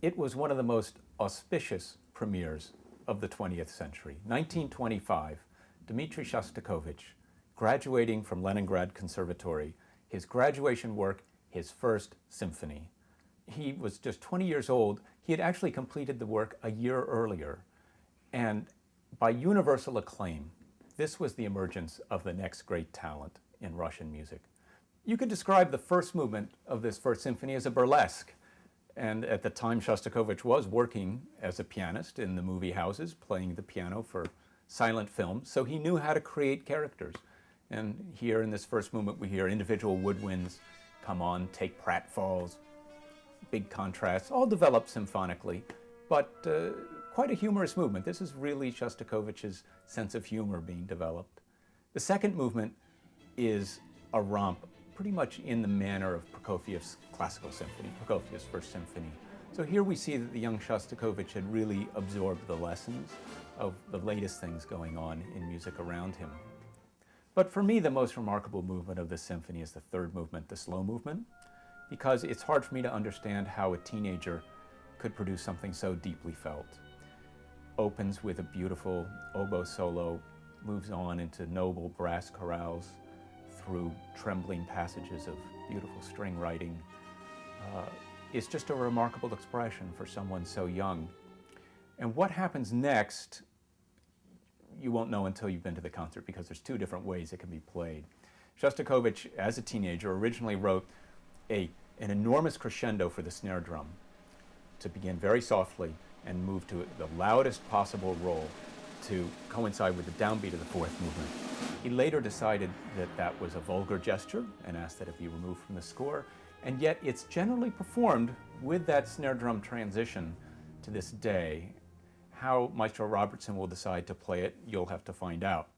It was one of the most auspicious premieres of the 20th century. 1925, Dmitri Shostakovich, graduating from Leningrad Conservatory, his graduation work, his first symphony. He was just 20 years old. He had actually completed the work a year earlier. And by universal acclaim, this was the emergence of the next great talent in Russian music. You could describe the first movement of this first symphony as a burlesque. And at the time, Shostakovich was working as a pianist in the movie houses, playing the piano for silent films, so he knew how to create characters. And here in this first movement, we hear individual woodwinds come on, take pratfalls, big contrasts, all developed symphonically, but quite a humorous movement. This is really Shostakovich's sense of humor being developed. The second movement is a romp, pretty much in the manner of Prokofiev's classical symphony, Prokofiev's first symphony. So here we see that the young Shostakovich had really absorbed the lessons of the latest things going on in music around him. But for me, the most remarkable movement of this symphony is the third movement, the slow movement, because it's hard for me to understand how a teenager could produce something so deeply felt. Opens with a beautiful oboe solo, moves on into noble brass chorales, through trembling passages of beautiful string writing. It's just a remarkable expression for someone so young. And what happens next, you won't know until you've been to the concert, because there's two different ways it can be played. Shostakovich, as a teenager, originally wrote an enormous crescendo for the snare drum to begin very softly and move to the loudest possible roll to coincide with the downbeat of the fourth movement. He later decided that that was a vulgar gesture and asked that it be removed from the score, and yet it's generally performed with that snare drum transition to this day. How Maestro Robertson will decide to play it, you'll have to find out.